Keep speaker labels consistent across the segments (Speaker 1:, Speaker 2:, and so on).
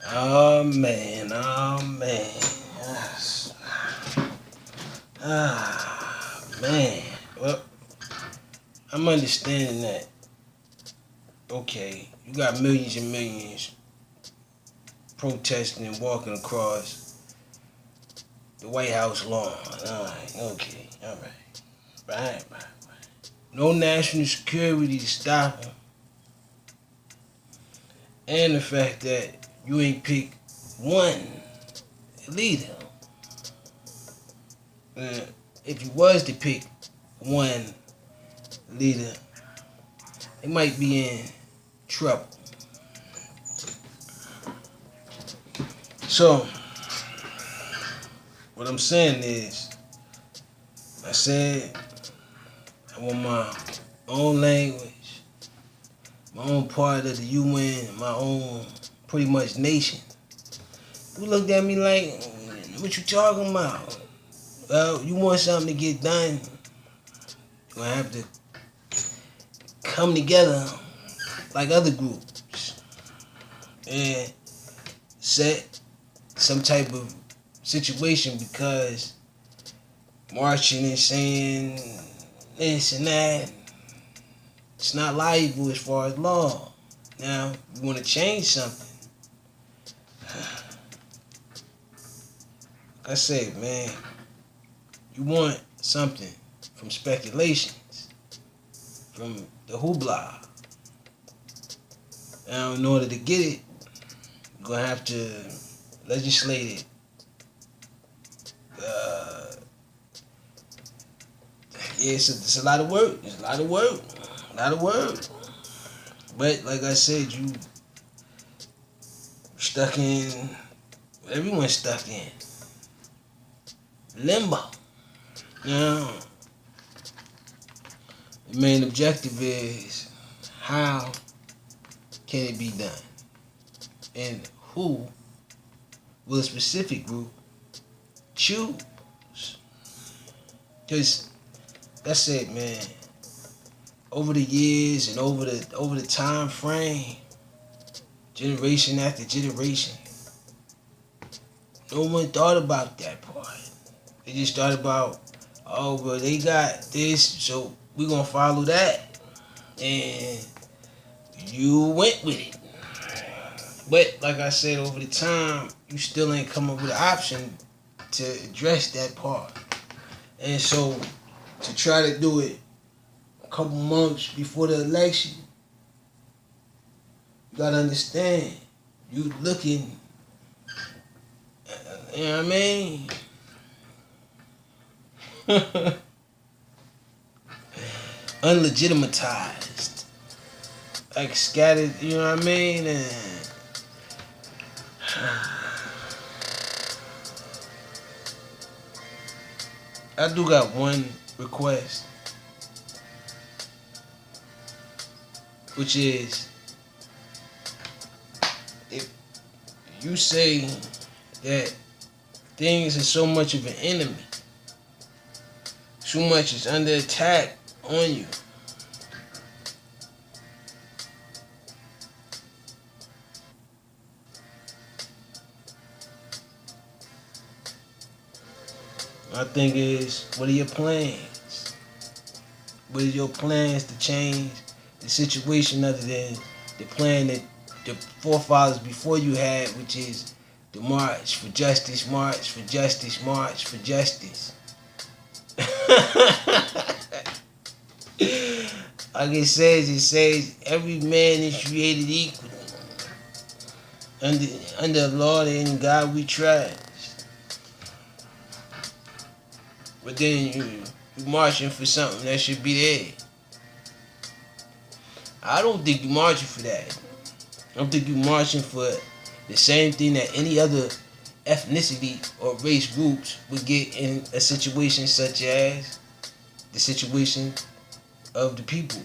Speaker 1: Oh man, oh man. Man. Well, I'm understanding that. Okay, you got millions and millions protesting and walking across the White House lawn. Alright, okay, alright. Right. No national security to stop them. And the fact that you ain't pick one leader. If you was to pick one leader, it might be in trouble. So, what I'm saying is, I said I want my own language, my own part of the UN, my own pretty much nation. You looked at me like, what you talking about? Well, you want something to get done, you're gonna have to come together like other groups and set some type of situation, because marching and saying this and that, it's not liable as far as law. Now, you want to change something. Like I said, man, you want something from speculations, from the hoopla. Now, in order to get it, you're going to have to legislate it. Yeah, it's a lot of work. It's a lot of work. A lot of work. But like I said, you stuck in, everyone's stuck in limbo. Now, the main objective is, how can it be done? And who will a specific group choose? Because that's it, man. Over the years and over the time frame, generation after generation, no one thought about that part. They just thought about, oh, well, they got this, so we're gonna follow that, and you went with it. But like I said, over the time, you still ain't come up with an option to address that part. And so, to try to do it a couple months before the election, you gotta understand, you looking, you know what I mean? Unlegitimatized, like scattered, you know what I mean? And I do got one request, which is, if you say that things are so much of an enemy, so much is under attack on you, my thing is, what are your plans? What are your plans to change the situation, other than the plan that the forefathers before you had, which is the march for justice, march for justice, march for justice. Like it says every man is created equal under the law, and in God we trust. But then you marching for something that should be there. I don't think you marching for that. I don't think you marching for the same thing that any other ethnicity or race groups would get in a situation such as the situation of the people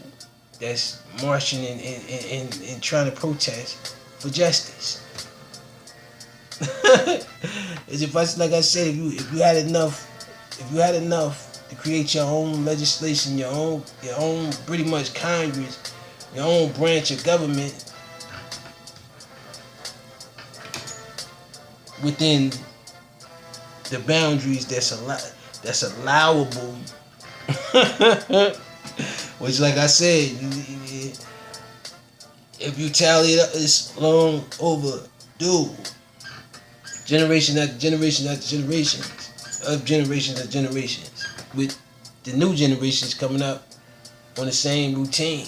Speaker 1: that's marching and trying to protest for justice. Is if like I said, if you had enough to create your own legislation, your own pretty much Congress, your own branch of government, within the boundaries that's allowable. Which, like I said, if you tally it up, it's long overdue. Generation after generation after generation of generations of generations, with the new generations coming up on the same routine.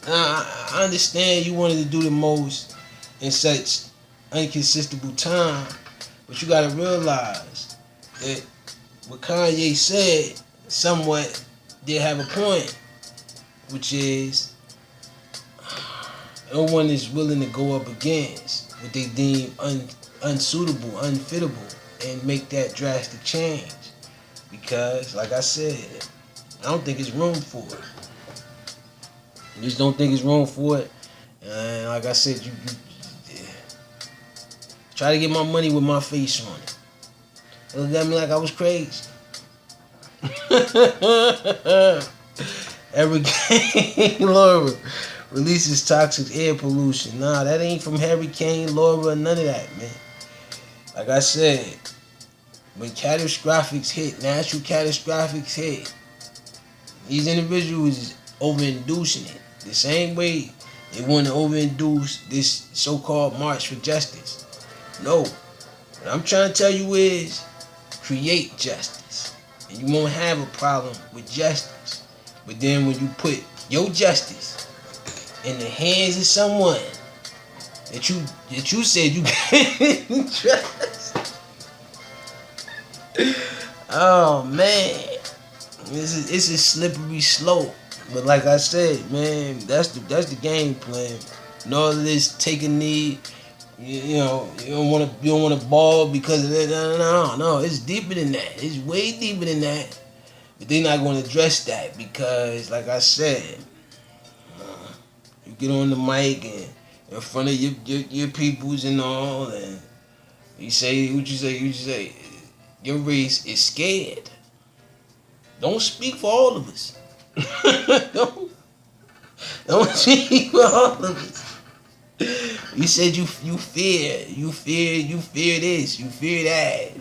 Speaker 1: Now, I understand you wanted to do the most in such inconsistent time, but you gotta realize that what Kanye said somewhat did have a point, which is no one is willing to go up against what they deem unsuitable, unfittable, and make that drastic change. Because, like I said, I don't think there's room for it. I just don't think there's room for it. And like I said, you try to get my money with my face on it. It looked at me like I was crazy. Hurricane Laura releases toxic air pollution. Nah, that ain't from Hurricane Laura, none of that, man. Like I said, when catastrophics hit, natural catastrophics hit, these individuals is over-inducing it. The same way they want to over-induce this so-called March for Justice. No. What I'm trying to tell you is create justice. And you won't have a problem with justice. But then when you put your justice in the hands of someone that you said you can't trust. Oh man. It's a slippery slope. But like I said, man, that's the game plan. And all of this take a knee, you don't want to ball because of that. No, it's deeper than that. It's way deeper than that. But they're not going to address that because, like I said, you get on the mic and in front of your peoples and all, and you say what you say. Your race is scared. Don't speak for all of us. don't speak for all of us. You said you fear this, you fear that.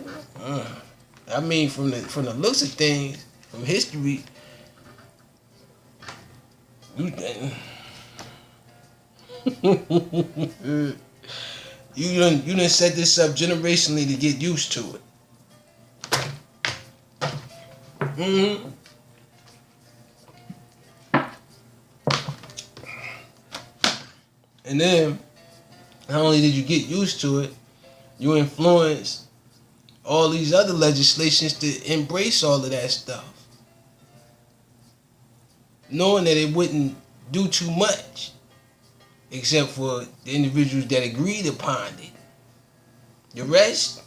Speaker 1: I mean, from the looks of things, from history, you done set this up generationally to get used to it. And then, not only did you get used to it, you influenced all these other legislations to embrace all of that stuff. Knowing that it wouldn't do too much, except for the individuals that agreed upon it. The rest,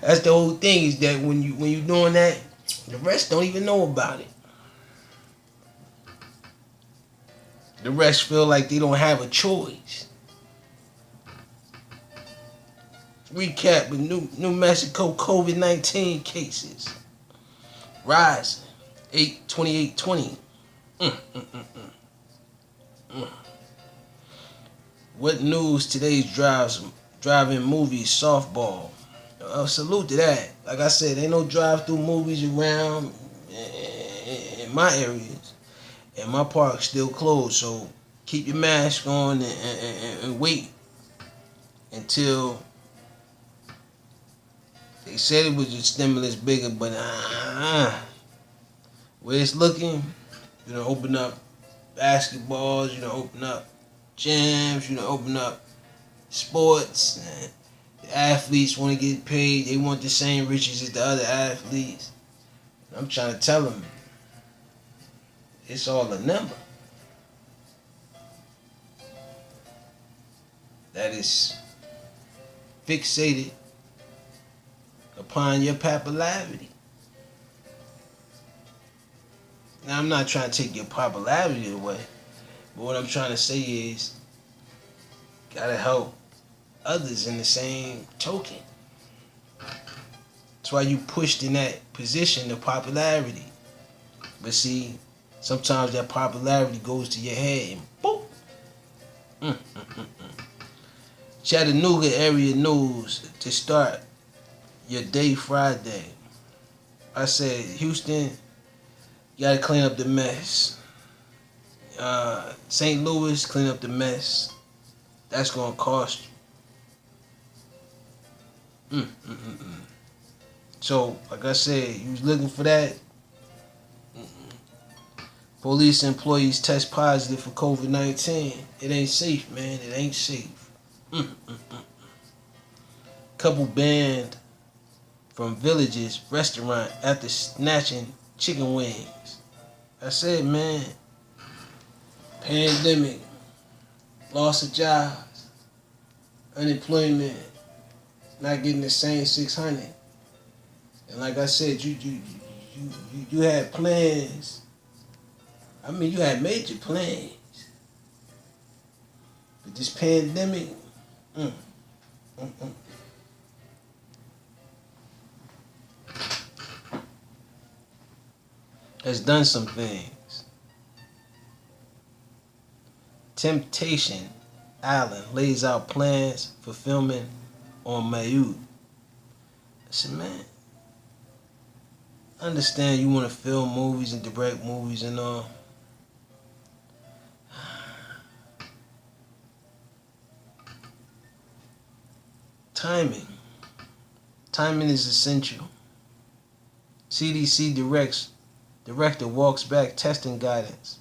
Speaker 1: that's the whole thing, is that when you doing that, the rest don't even know about it. The rest feel like they don't have a choice. Recap with New Mexico COVID-19 cases rising 2820. What news today's drive-in movies softball? Salute to that. Like I said, ain't no drive-through movies around in my areas, and my park's still closed. So keep your mask on and wait until they said it was a stimulus bigger, but where it's looking, open up basketballs, open up gyms, open up sports. And the athletes want to get paid. They want the same riches as the other athletes. I'm trying to tell them, it's all a number. That is fixated upon your popularity. Now, I'm not trying to take your popularity away, but what I'm trying to say is, gotta help others in the same token. That's why you pushed in that position of popularity. But see, Sometimes that popularity goes to your head and boom. Chattanooga area news to start your day Friday. I said, Houston, you gotta clean up the mess. St. Louis, clean up the mess. That's gonna cost you. So, like I said, you was looking for that. Police employees test positive for COVID-19. It ain't safe, man. It ain't safe. Couple banned from Villages restaurant after snatching chicken wings. I said, man, pandemic, loss of jobs, unemployment, not getting the same 600. And like I said, you had plans. I mean, you had major plans. But this pandemic, has done some things. Temptation Island lays out plans for filming on Maui. I said, man, I understand you want to film movies and direct movies and all. Timing is essential. CDC director walks back testing guidance,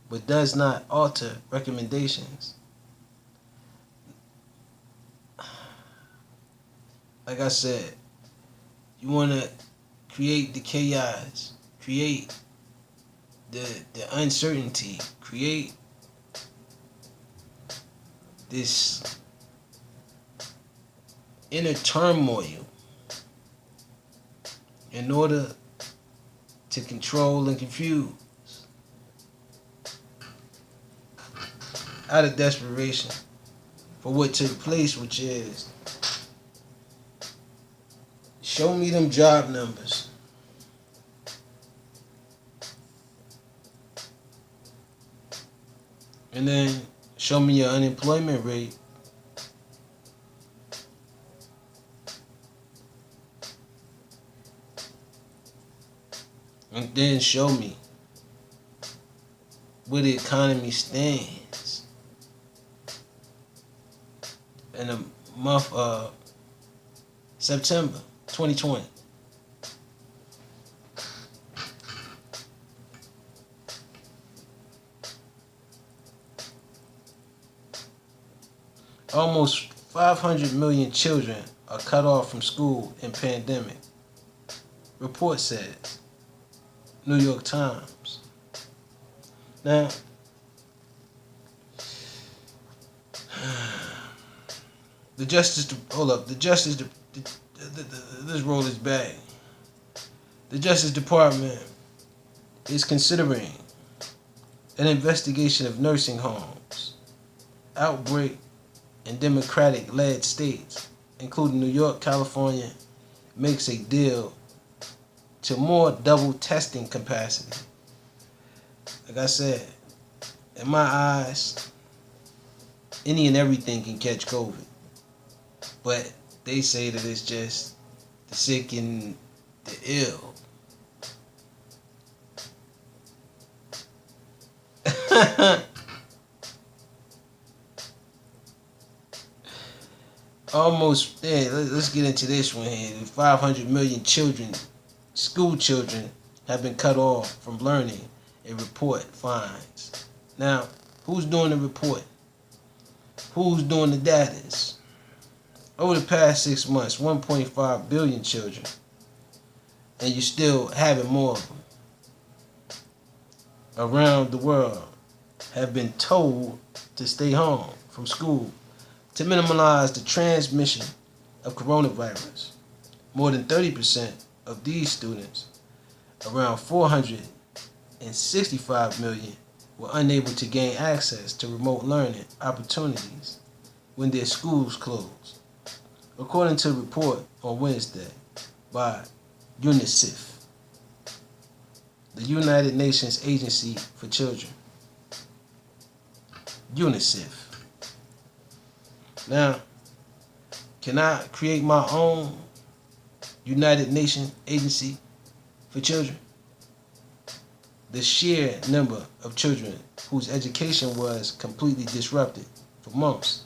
Speaker 1: but does not alter recommendations. Like I said, you want to create the chaos, create the uncertainty, create this inner turmoil in order to control and confuse. Out of desperation for what took place, which is, show me them job numbers. And then show me your unemployment rate. And then show me where the economy stands in the month of September 2020. Almost 500 million children are cut off from school in pandemic. Report says. New York Times. Now, this roll is back. The Justice Department is considering an investigation of nursing homes, outbreak in Democratic-led states, including New York. California makes a deal to more double testing capacity. Like I said, in my eyes, any and everything can catch COVID. But they say that it's just the sick and the ill. Almost, yeah, let's get into this one here. 500 million children, school children, have been cut off from learning, a report finds. Now, who's doing the report? Who's doing the data? Over the past 6 months, 1.5 billion children, and you still having more of them around the world, have been told to stay home from school to minimize the transmission of coronavirus. More than 30% of these students, around 465 million, were unable to gain access to remote learning opportunities when their schools closed, according to a report on Wednesday by UNICEF. the United Nations Agency for Children, UNICEF. Now, can I create my own United Nations Agency for Children? The sheer number of children whose education was completely disrupted for months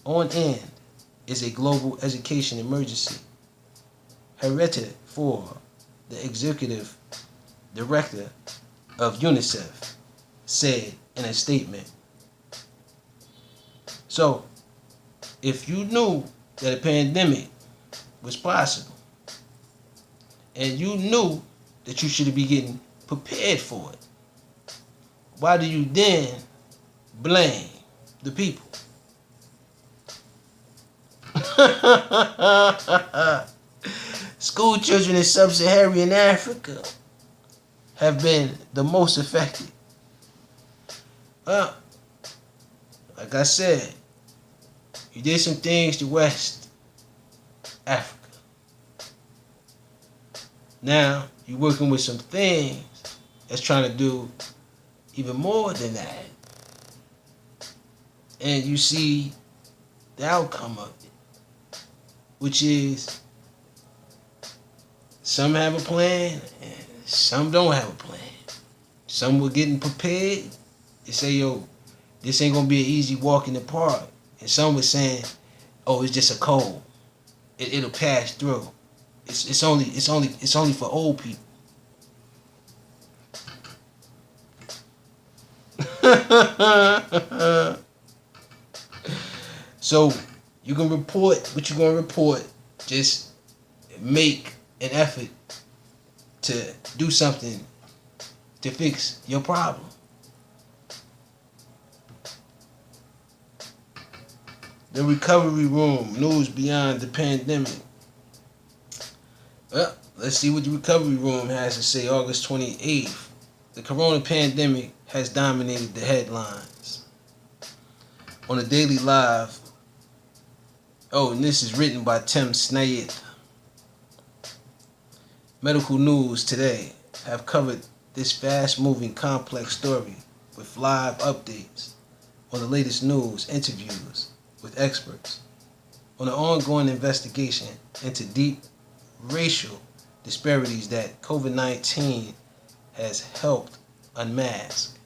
Speaker 1: on end is a global education emergency. Henrietta Fore, the executive director of UNICEF, said in a statement. So, if you knew that a pandemic was possible, and you knew that you should be getting prepared for it, why do you then blame the people? School children in sub-Saharan Africa have been the most affected. Well, like I said, you did some things to West Africa. Now, you're working with some things that's trying to do even more than that. And you see the outcome of it, which is some have a plan and some don't have a plan. Some were getting prepared. They say, yo, this ain't gonna be an easy walk in the park. And some were saying, oh, it's just a cold. It'll pass through. It's only for old people. So you can report what you're gonna report. Just make an effort to do something to fix your problem. The recovery room, news beyond the pandemic. Well, let's see what the recovery room has to say. August 28th. The corona pandemic has dominated the headlines. On the Daily Live. Oh, and this is written by Tim Snayeth. Medical News Today have covered this fast-moving, complex story with live updates on the latest news, interviews with experts on the ongoing investigation into deep racial disparities that COVID-19 has helped unmask.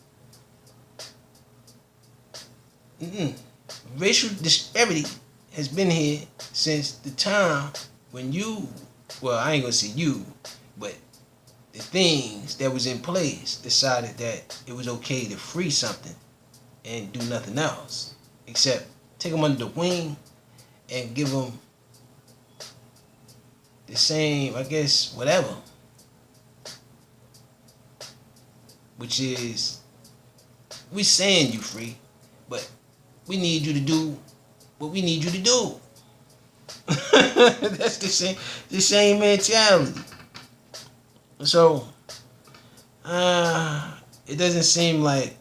Speaker 1: Racial disparity has been here since the time when I ain't gonna say you, but the things that was in place decided that it was okay to free something and do nothing else except take them under the wing and give them the same, I guess, whatever. Which is, we saying you free, but we need you to do what we need you to do. That's the same mentality. So, it doesn't seem like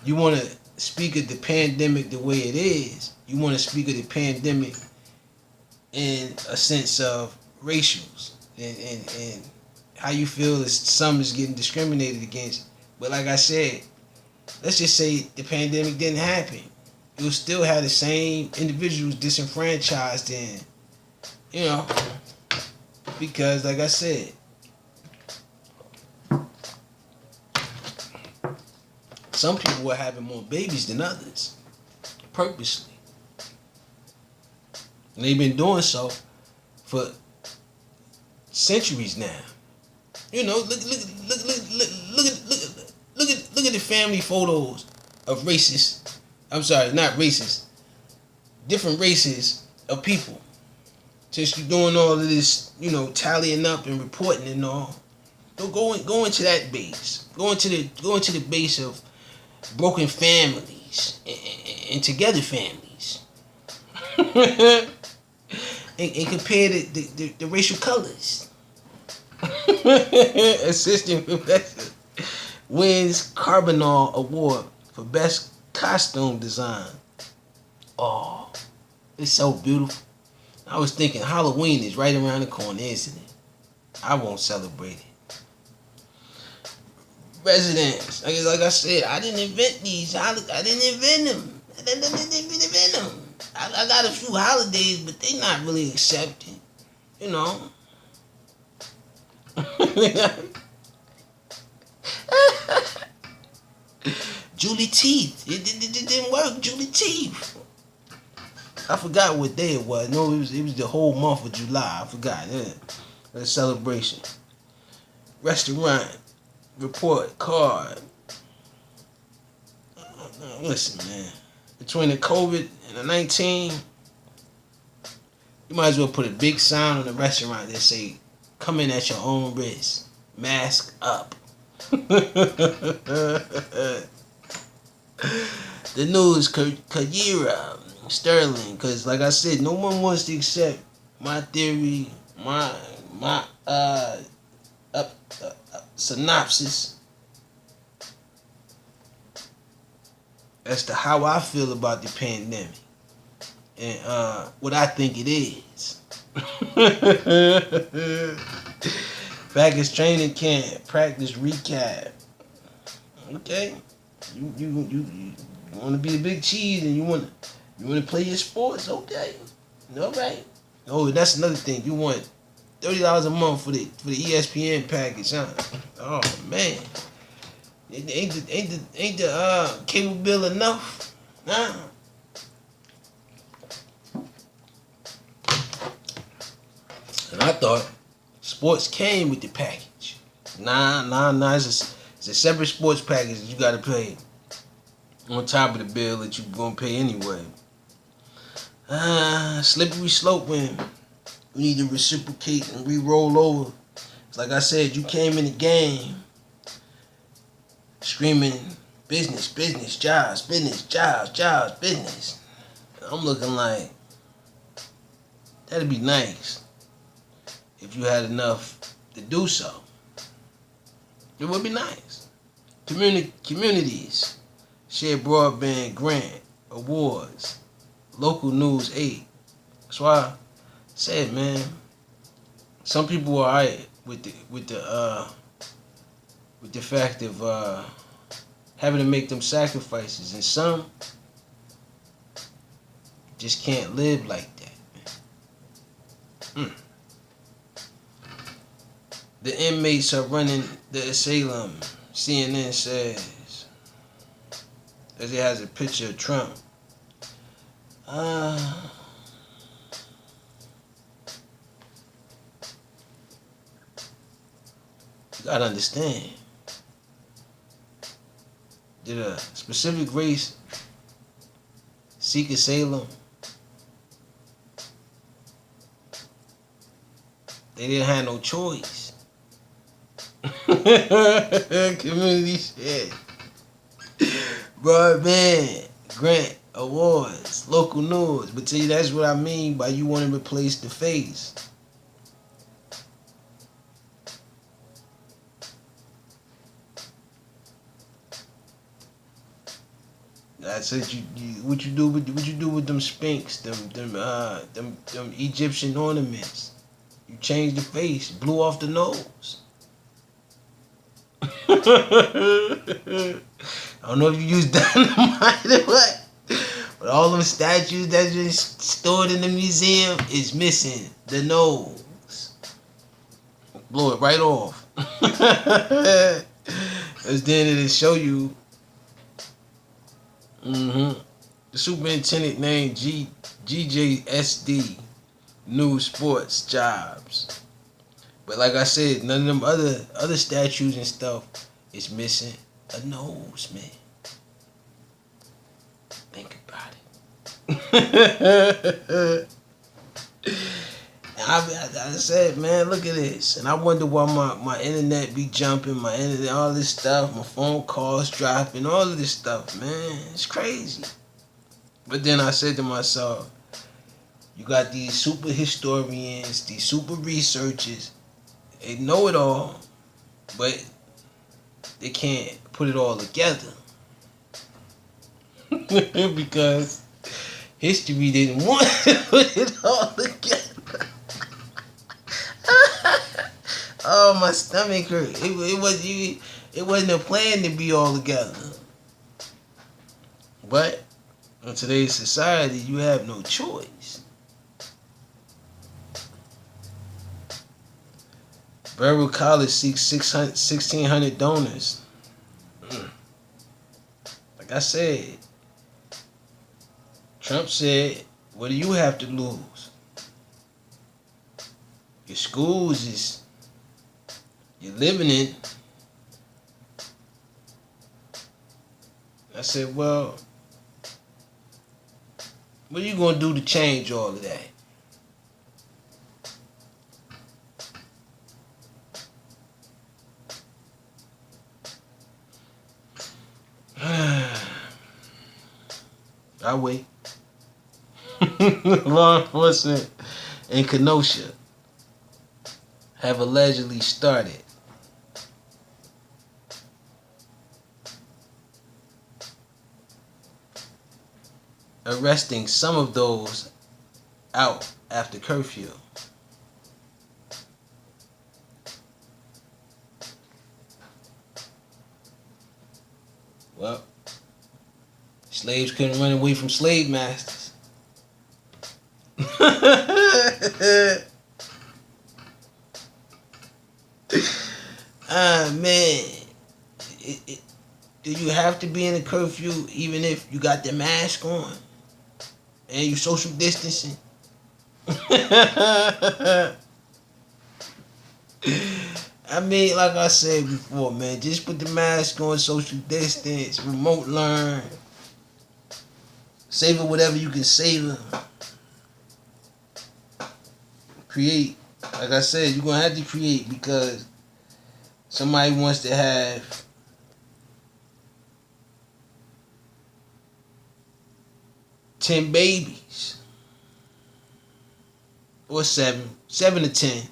Speaker 1: you want to speak of the pandemic the way it is. You want to speak of the pandemic in a sense of racials and how you feel is some is getting discriminated against. But like I said, let's just say the pandemic didn't happen. You'll still have the same individuals disenfranchised and, because like I said, some people were having more babies than others, purposely. And they've been doing so for centuries now. Look at the family photos of racists. I'm sorry, not racist. Different races of people. Since you're doing all of this, tallying up and reporting and all, go into that base. Go into the base of broken families and together families, and compare the racial colors. Assistant professor wins Carbonell Award for best costume design. Oh, it's so beautiful. I was thinking Halloween is right around the corner, isn't it? I won't celebrate it. residents. Like I said, I didn't invent these. I didn't invent them. I didn't invent them. I got a few holidays, but they not really accepted. You know. Julie Teeth. It didn't work. Julie Teeth. I forgot what day it was. No, it was the whole month of July. I forgot. Yeah. A celebration. Restaurant. Report card. Listen, man. Between the COVID and the 19, you might as well put a big sign on the restaurant that say, "Come in at your own risk. Mask up." The news, Kyra Sterling, because like I said, no one wants to accept my theory, my synopsis as to how I feel about the pandemic and what I think it is. Faggots training camp, practice recap. Okay, you want to be the big cheese and you want to play your sports. Okay, all right. Oh, that's another thing. You want $30 a month for the ESPN package, huh? Oh man, ain't the cable bill enough? Nah. And I thought sports came with the package. Nah. It's a separate sports package that you got to pay on top of the bill that you're gonna pay anyway. Slippery slope when we need to reciprocate and re-roll over. It's like I said, you came in the game screaming business, jobs, business. I'm looking like that'd be nice if you had enough to do so. It would be nice. Communities share broadband grant awards. Local news 8. That's why I said, man, some people are alright with the fact of having to make them sacrifices, and some just can't live like that. The inmates are running the asylum, CNN says, as it has a picture of Trump. You gotta understand, did a specific race seek asylum? They didn't have no choice. Community shit. Broadband grant awards, local news. But tell you, that's what I mean by you want to replace the face. I said, what you do with them Sphinx, them Egyptian ornaments? You changed the face, blew off the nose. I don't know if you use dynamite or what, but all them statues that's been stored in the museum is missing the nose. Blow it right off. Because then it'll show you the superintendent named GJSD, new sports jobs. But like I said, none of them other statues and stuff is missing a nose, man. Think about it. I said, man, look at this. And I wonder why my internet be jumping, my internet, all this stuff, my phone calls dropping, all of this stuff, man. It's crazy. But then I said to myself, you got these super historians, these super researchers. They know it all, but they can't put it all together. Because history didn't want to put it all together. Oh, my stomach hurt. It It wasn't a plan to be all together. But in today's society, you have no choice. Beryl College seeks 1,600 donors. Like I said, Trump said, what do you have to lose? Your schools is, you're living in. I said, well, what are you going to do to change all of that? I wait. Law enforcement in Kenosha have allegedly started arresting some of those out after curfew. Well, slaves couldn't run away from slave masters. Man. Do you have to be in a curfew even if you got the mask on and you social distancing? I mean, like I said before, man, just put the mask on, social distance, remote learn, savor whatever you can savor. Create. Like I said, you're going to have to create because somebody wants to have 10 babies. Or 7. 7 to 10.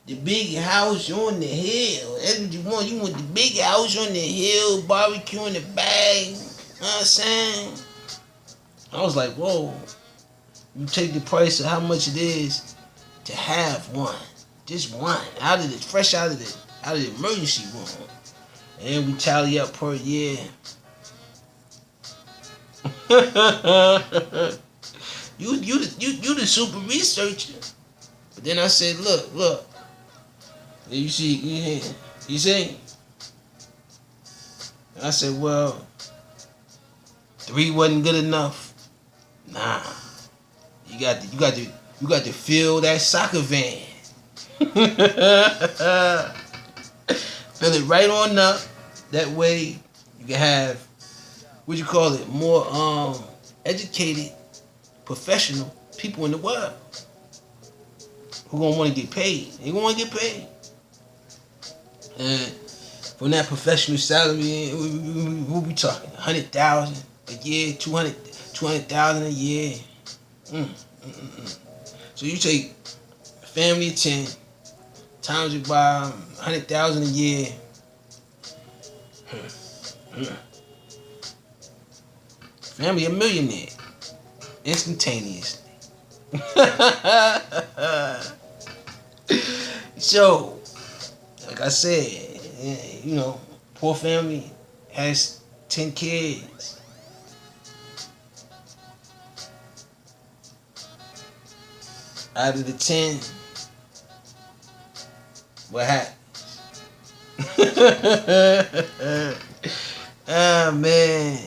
Speaker 1: The big house on the hill. That's what you want. You want the big house on the hill, barbecue in the bag. You know what I'm saying? I was like, whoa. You take the price of how much it is to have one. Just one. Fresh out of the emergency room. And we tally up per year. You the super researcher. But then I said, look. You see? And I said, well, 3 wasn't good enough. Nah. You got to fill that soccer van. Fill it right on up. That way you can have more educated, professional people in the world who gonna want to get paid. They gonna want to get paid. And from that professional salary, we'll be talking 100,000 a year, 200,000 a year. So you take a family of 10, times it by 100,000 a year. Family a millionaire instantaneously. So, like I said, poor family has 10 kids. Out of the 10, what happens? Ah, man.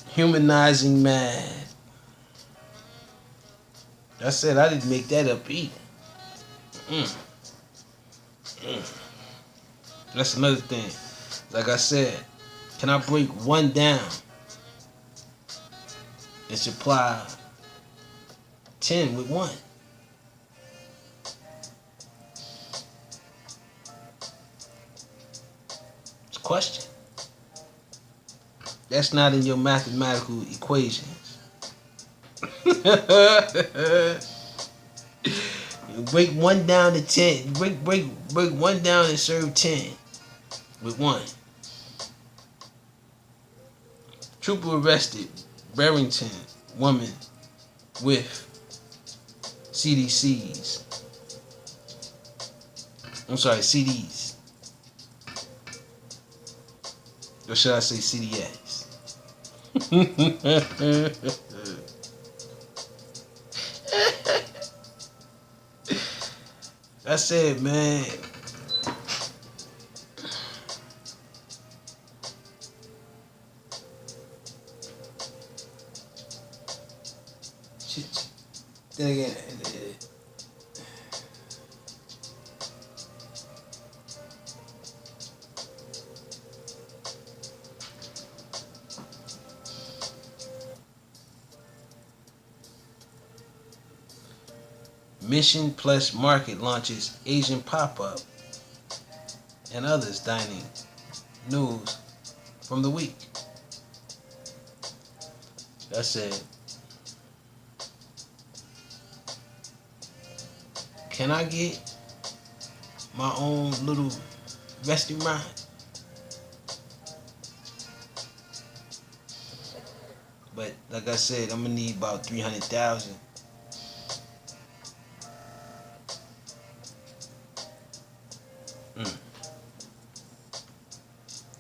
Speaker 1: Humanizing man. I said I didn't make that up either. That's another thing. Like I said, can I break one down and supply 10 with one? It's a question. That's not in your mathematical equations. You break one down to 10. Break one down and serve 10 with one. Trooper arrested Barrington women with CDCs. I'm sorry, CDs. Or should I say CDS? I said, man, shit. Then again, Mission Plus Market launches Asian pop-up and others dining news from the week. I said, can I get my own little restaurant? But like I said, I'm gonna need about 300,000.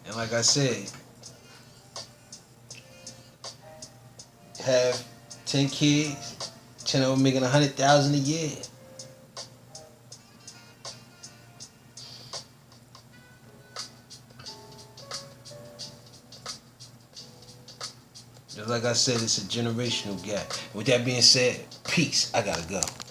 Speaker 1: And like I said, have 10 kids, 10 of them making 100,000 a year. Just like I said, it's a generational gap. With that being said, peace. I gotta go.